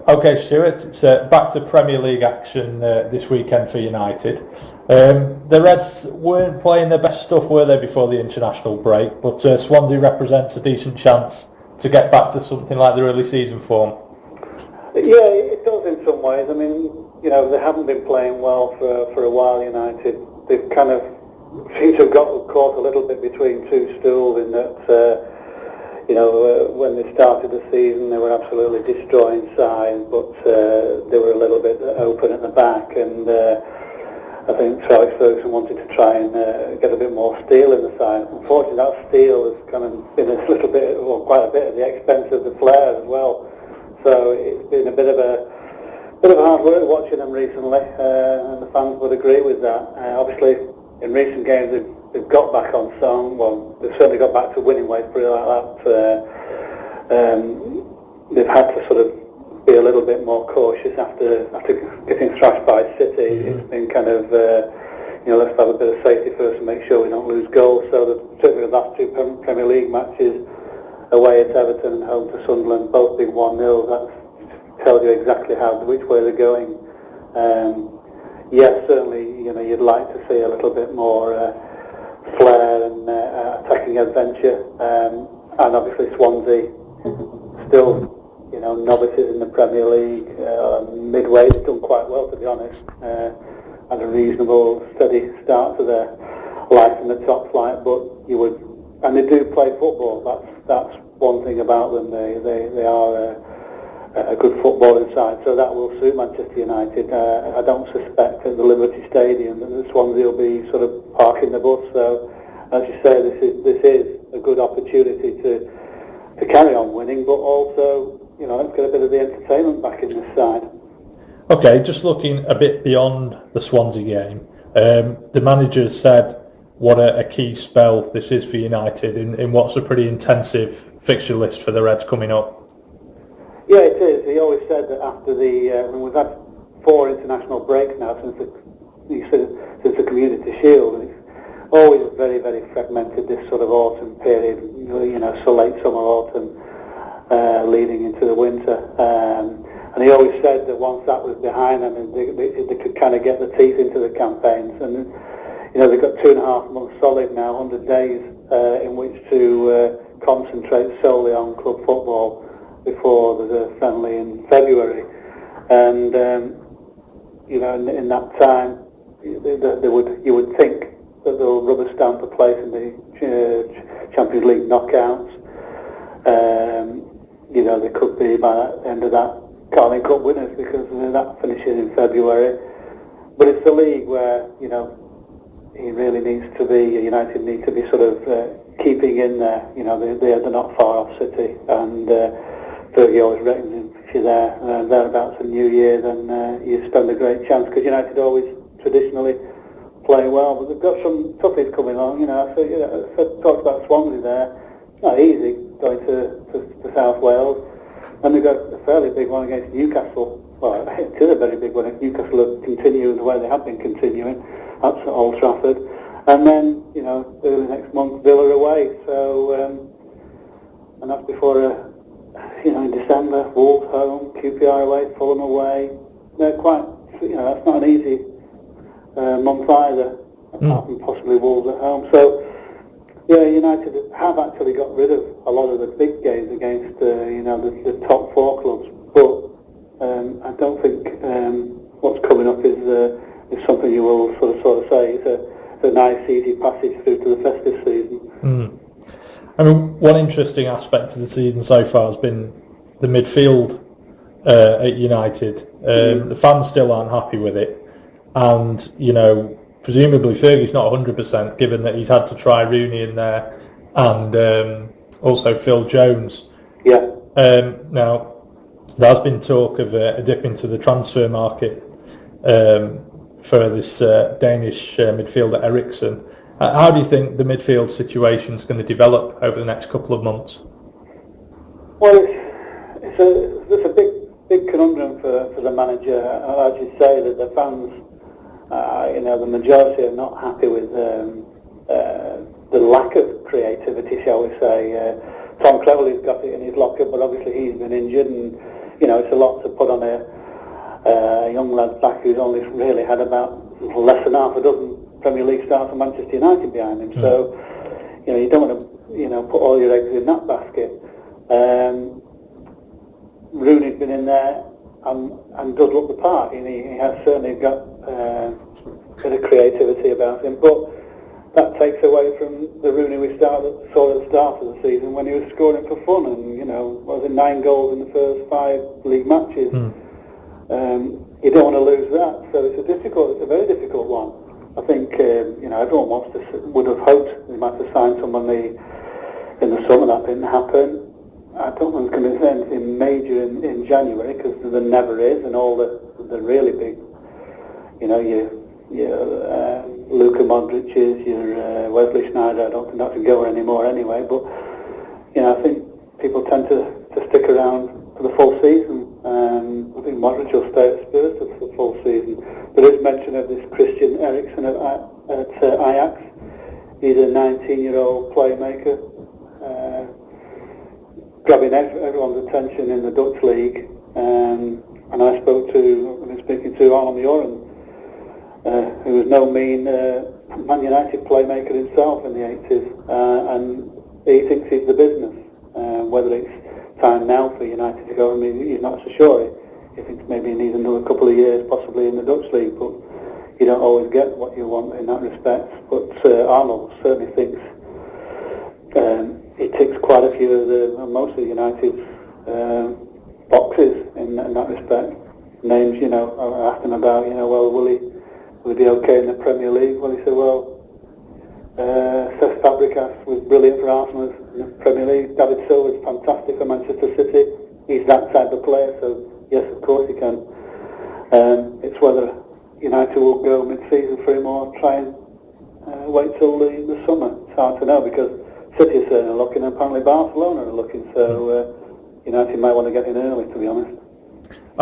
Okay, Stuart, it's back to Premier League action this weekend for United. The Reds weren't playing their best stuff, were they, before the international break, but Swansea represents a decent chance to get back to something like their early season form. Yeah, it does in some ways. I mean, you know, they haven't been playing well for a while, United. They've kind of seem to have got caught a little bit between two stools in that, when they started the season, they were absolutely destroying side, but they were a little bit open at the back, and I think Alex Ferguson wanted to try and get a bit more steel in the side. Unfortunately, that steel has kind of been a little bit, well, quite a bit at the expense of the flair as well. So it's been a bit of hard work watching them recently, and the fans would agree with that. Obviously, in recent games, they've got back on song. Well, they've certainly got back to winning ways, put it like that. They've had to sort of be a little bit more cautious after getting thrashed by City. Mm-hmm. It's been kind of, let's have a bit of safety first and make sure we don't lose goals. So certainly the last two Premier League matches, away at Everton and home to Sunderland, both being 1-0. That tells you exactly which way they're going. Yes, certainly, you'd like to see a little bit more flair and attacking adventure. And obviously Swansea, still, novices in the Premier League. Midway's done quite well, to be honest. Had a reasonable, steady start to their life in the top flight, but and they do play football. That's one thing about them. They are a good footballing side, so that will suit Manchester United. I don't suspect at the Liberty Stadium that the Swansea will be sort of parking the bus. So, as you say, this is a good opportunity to carry on winning, but also, let's get a bit of the entertainment back in this side. Okay, just looking a bit beyond the Swansea game, the manager said what a key spell this is for United in what's a pretty intensive fixture list for the Reds coming up. Yeah, it is. He always said that after when we've had 4 international breaks now since the Community Shield, and it's always very, very fragmented, this sort of autumn period, so late summer, autumn, leading into the winter. And he always said that once that was behind them, they could kind of get the teeth into the campaigns. And they've got 2.5 months solid now, 100 days in which to concentrate solely on club football before the friendly in February. And in that time, you would think that they'll rubber stamp a place in the Champions League knockouts. They could be by the end of that Carling Cup winners, because that finishes in February. But it's the league where he really needs to be. United need to be sort of keeping in there. They're not far off City, and Fergie always reckons if you're thereabouts a New Year, then you stand a great chance, because United always traditionally play well. But they've got some toughies coming on. I talked about Swansea there. Not easy going to South Wales. And they've got a fairly big one against Newcastle. Well, it is a very big one if Newcastle are continuing the way they have been continuing. That's at Old Trafford. And then, early next month, Villa away. So, and that's before, in December, Wolves home, QPR away, Fulham away. They're quite, that's not an easy month either, apart from possibly Wolves at home. So, yeah, United have actually got rid of a lot of the big games against, the top 4 clubs. But I don't think what's coming up is something you will sort of say. It's a nice, easy passage through to the festive season. I mean, one interesting aspect of the season so far has been the midfield at United. The fans still aren't happy with it, and presumably Fergie's not 100%, given that he's had to try Rooney in there and also Phil Jones. Yeah. Now, there's been talk of a dip into the transfer market for this Danish midfielder Eriksen. How do you think the midfield situation is going to develop over the next couple of months? Well, it's a big conundrum for the manager. As you say, that the fans, the majority are not happy with the lack of creativity, shall we say. Tom Cleverley's got it in his locker, but obviously he's been injured, and you know, it's a lot to put on a young lad back who's only really had about less than half a dozen Premier League starts for Manchester United behind him. So, you know, you don't want to, you know, put all your eggs in that basket. Rooney's been in there and does look the part. He has certainly got a bit of creativity about him, but that takes away from the Rooney we saw at the start of the season when he was scoring for fun, and, you know, was it 9 goals in the first 5 league matches. You don't want to lose that, so it's a very difficult one. I think you know, everyone would have hoped they might have signed somebody in the summer. That didn't happen. I don't think there's going to be anything major in January, because there never is, and all the really big, you know, your Luka Modric's, your Wesley Sneijder. I don't think that's a goer anymore anyway. But, you know, I think people tend to stick around for the full season. I think Modric will stay at Spurs for the full season. There is mention of this Christian Eriksen at Ajax. He's a 19-year-old playmaker, grabbing everyone's attention in the Dutch league. And I've been speaking to Arne Mjoren, who was no mean Man United playmaker himself in the 80s, and he thinks he's the business. Whether it's time now for United to go, I mean, he's not so sure. He thinks maybe he needs another couple of years, possibly in the Dutch league, but you don't always get what you want in that respect. But Arnold certainly thinks he ticks quite a few of most of United's boxes in that respect. Names, you know, I asked him about, you know, well, will he be okay in the Premier League? Well, he said, well, Cesc Fabregas was brilliant for Arsenal in the Premier League. David Silva is fantastic for Manchester City. He's that type of player, so yes, of course he can. It's whether United will go mid-season for him or try and wait till the summer. It's hard to know, because City are certainly looking, and apparently Barcelona are looking, so United might want to get in early, to be honest.